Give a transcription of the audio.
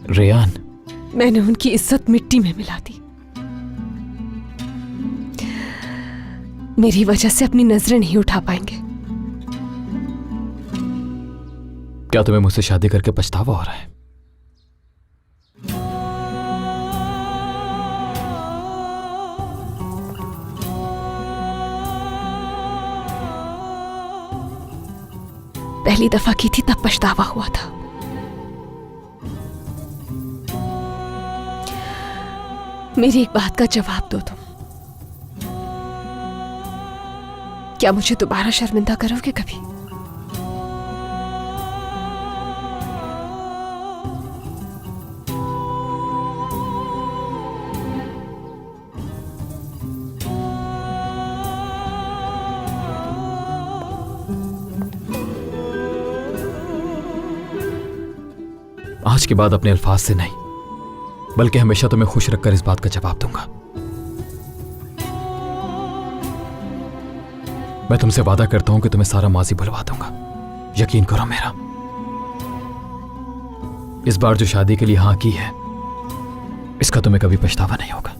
Ryan, मैंने उनकी इज्जत मिट्टी में मिला दी। मेरी वजह से अपनी नजरें नहीं उठा पाएंगे। क्या तुम्हें मुझसे शादी करके पछतावा हो रहा है? पहली दफा की थी तब पछतावा हुआ था। मेरी एक बात का जवाब दो तुम। क्या मुझे दोबारा शर्मिंदा करोगे कभी? आज के बाद अपने अल्फाज से नहीं, बल्कि हमेशा तुम्हें खुश रखकर इस बात का जवाब दूंगा। मैं तुमसे वादा करता हूं कि तुम्हें सारा माजी भुलवा दूंगा। यकीन करो मेरा। इस बार जो शादी के लिए हां की है, इसका तुम्हें कभी पछतावा नहीं होगा।